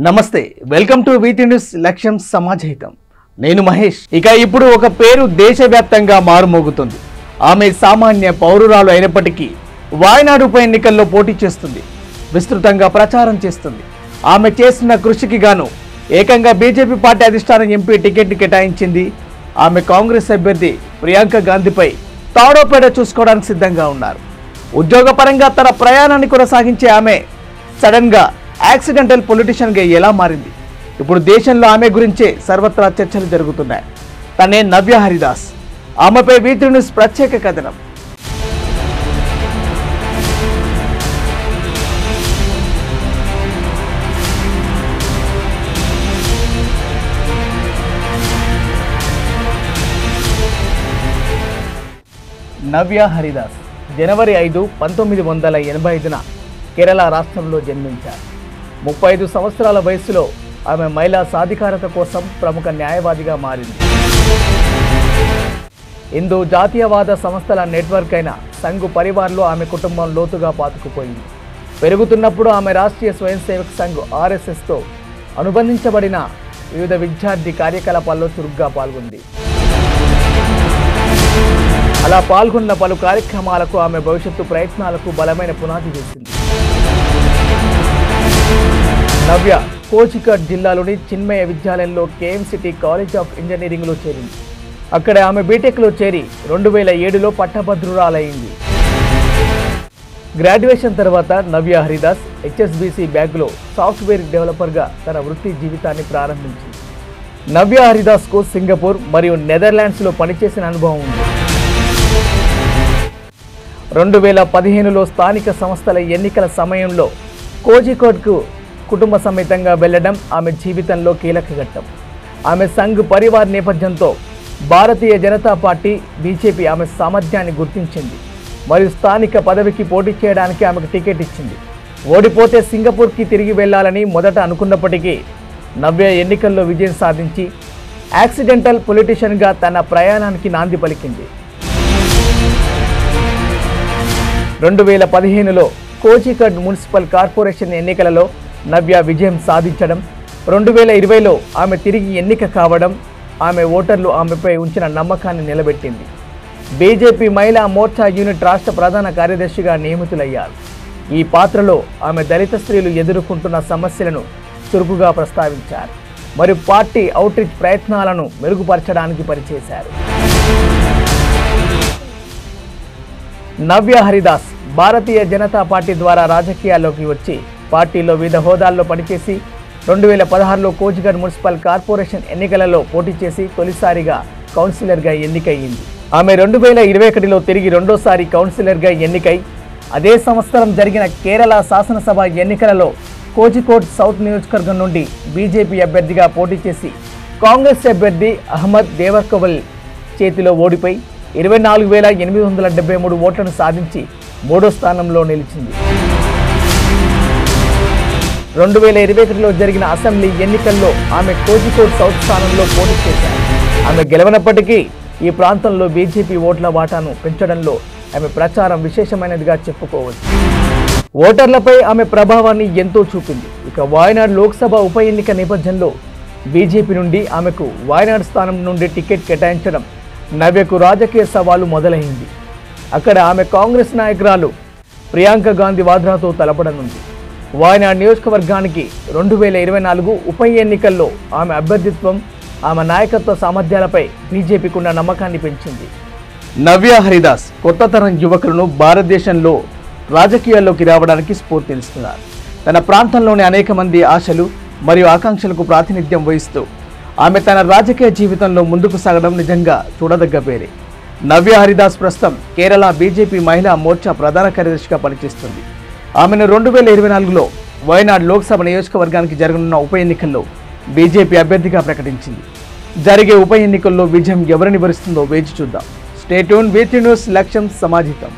నమస్తే welcome to వీటి news లక్ష్యం సమాజహితం నేను మహేష్ ఇక ఇప్పుడు ఒక పేరు దేశవ్యాప్తంగా మారుమోగుతుంది ఆమె సామాన్య పౌరురాలు అయినప్పటికీ వాయనాడు ఉప ఎన్నికల్లో పోటీ చేస్తుంది విస్తృతంగా ప్రచారం చేస్తుంది ఆమె చేసిన కృషికి గాను ఏకంగా బీజేపీ పార్టీ అధిష్టానం ఎంపీ టికెట్ కేటాయించింది ఆమె కాంగ్రెస్ అభ్యర్థి ప్రియాంక గాంధీపై తాడోపేడ చూసుకోవడానికి సిద్ధంగా ఉన్నారు ఉద్యోగపరంగా తన ప్రయాణాన్ని కొనసాగించే ఆమె సడన్ గా యాక్సిడెంటల్ పొలిటీషియన్ గా ఎలా మారింది ఇప్పుడు దేశంలో ఆమె గురించే సర్వత్రా చర్చలు జరుగుతున్నాయి తనే నవ్య హరిదాస్ ఆమెపై వీటి న్యూస్ ప్రత్యేక కథనం నవ్య హరిదాస్ జనవరి 5, 1985న కేరళ రాష్ట్రంలో జన్మించారు 35 సంవత్సరాల వయసులో ఆమె మహిళా సాధికారత కోసం ప్రముఖ న్యాయవాదిగా మారింది హిందూ జాతీయవాద సంస్థల నెట్వర్క్ అయిన సంఘ్ పరివార్లో ఆమె కుటుంబం లోతుగా పాతుకుపోయింది పెరుగుతున్నప్పుడు ఆమె రాష్ట్రీయ స్వయం సేవక్ సంఘ్ RSSతో అనుబంధించబడిన వివిధ విద్యార్థి కార్యకలాపాల్లో చురుగ్గా పాల్గొంది అలా పాల్గొన్న పలు కార్యక్రమాలకు ఆమె భవిష్యత్తు ప్రయత్నాలకు బలమైన పునాది వేసింది నవ్య కోజికోడ్ జిల్లాలోని చిన్మయ విద్యాలయంలో KMCT కాలేజ్ ఆఫ్ ఇంజనీరింగ్లో చేరింది అక్కడ ఆమె బీటెక్లో చేరి 2007లో పట్టభద్రురాలైంది గ్రాడ్యుయేషన్ తర్వాత నవ్య హరిదాస్ HSBC బ్యాంకులో సాఫ్ట్వేర్ డెవలపర్గా తన వృత్తి జీవితాన్ని ప్రారంభించింది నవ్య హరిదాస్కు సింగపూర్ మరియు నెదర్లాండ్స్లో పనిచేసిన అనుభవం ఉంది 2015లో స్థానిక సంస్థల ఎన్నికల సమయంలో కోజికోడ్కు కుటుంబ సమేతంగా వెళ్లడం ఆమె జీవితంలో కీలక ఘట్టం ఆమె సంఘ్ పరివార్ నేపథ్యంతో భారతీయ జనతా పార్టీ బీజేపీ ఆమె సామర్థ్యాన్ని గుర్తించింది మరియు స్థానిక పదవికి పోటీ చేయడానికి ఆమెకు టికెట్ ఇచ్చింది ఓడిపోతే సింగపూర్కి తిరిగి వెళ్లాలని మొదట అనుకున్నప్పటికీ నవ్య ఎన్నికల్లో విజయం సాధించి యాక్సిడెంటల్ పొలిటీషియన్గా తన ప్రయాణానికి నాంది పలికింది 2015లో కోజికోడ్ మున్సిపల్ కార్పొరేషన్ ఎన్నికలలో నవ్య విజయం సాధించడం 2020లో ఆమె తిరిగి ఎన్నిక కావడం ఆమె ఓటర్లు ఆమెపై ఉంచిన నమ్మకాన్ని నిలబెట్టింది బీజేపీ మహిళా మోర్చా యూనిట్ రాష్ట్ర ప్రధాన కార్యదర్శిగా నియమితులయ్యారు ఈ పాత్రలో ఆమె దళిత స్త్రీలు ఎదుర్కొంటున్న సమస్యలను చురుకుగా ప్రస్తావించారు మరియు పార్టీ అవుట్రీచ్ ప్రయత్నాలను మెరుగుపరచడానికి పనిచేశారు నవ్య హరిదాస్ భారతీయ జనతా పార్టీ ద్వారా రాజకీయాల్లోకి వచ్చి పార్టీలో వివిధ హోదాల్లో పనిచేసి 2016లో కోజికోడ్ మున్సిపల్ కార్పొరేషన్ ఎన్నికలలో పోటీ చేసి తొలిసారిగా కౌన్సిలర్గా ఎన్నికయ్యింది ఆమె 2021లో తిరిగి రెండోసారి కౌన్సిలర్గా ఎన్నికై అదే సంవత్సరం జరిగిన కేరళ శాసనసభ ఎన్నికలలో కోజికోడ్ సౌత్ నియోజకవర్గం నుండి బీజేపీ అభ్యర్థిగా పోటీ చేసి కాంగ్రెస్ అభ్యర్థి అహ్మద్ దేవర్కోవల్ చేతిలో ఓడిపోయి 24,873 ఓట్లను సాధించి 3వ స్థానంలో నిలిచింది 2021లో జరిగిన అసెంబ్లీ ఎన్నికల్లో ఆమె కోజికోడ్ సౌత్ స్థానంలో పోటీ చేశారు ఆమె గెలవనప్పటికీ ఈ ప్రాంతంలో బీజేపీ ఓట్ల వాటాను పెంచడంలో ఆమె ప్రచారం విశేషమైనదిగా చెప్పుకోవచ్చు ఓటర్లపై ఆమె ప్రభావాన్ని ఎంతో చూపింది ఇక వాయనాడ్ లోక్సభ ఉప ఎన్నిక నేపథ్యంలో బీజేపీ నుండి ఆమెకు వాయనాడ్ స్థానం నుండి టికెట్ కేటాయించడం నవ్యకు రాజకీయ సవాలు మొదలైంది అక్కడ ఆమె కాంగ్రెస్ నాయకురాలు ప్రియాంక గాంధీ వాద్రాతో తలపడనుంది వాయనాడ్ నియోజకవర్గానికి 2024 ఉప ఎన్నికల్లో ఆమె అభ్యర్థిత్వం ఆమె నాయకత్వ సామర్థ్యాలపై బీజేపీకి ఉన్న నమ్మకాన్ని పెంచింది నవ్య హరిదాస్ కొత్త తరం యువకులను భారతదేశంలో రాజకీయాల్లోకి రావడానికి స్ఫూర్తినిస్తున్నారు తన ప్రాంతంలోని అనేక మంది ఆశలు మరియు ఆకాంక్షలకు ప్రాతినిధ్యం వహిస్తూ ఆమె తన రాజకీయ జీవితంలో ముందుకు సాగడం నిజంగా చూడదగ్గ పేరే నవ్య హరిదాస్ ప్రస్తుతం కేరళ బీజేపీ మహిళా మోర్చా ప్రధాన కార్యదర్శిగా పనిచేస్తుంది ఆమెను 2024లో వయనాడ్ లోక్సభ నియోజకవర్గానికి జరగనున్న ఉప ఎన్నికల్లో బీజేపీ అభ్యర్థిగా ప్రకటించింది జరిగే ఉప ఎన్నికల్లో విజయం ఎవరిని వరిస్తుందో వేచి చూద్దాం స్టే ట్యూన్ వీటి న్యూస్ లక్ష్యం సమాజితం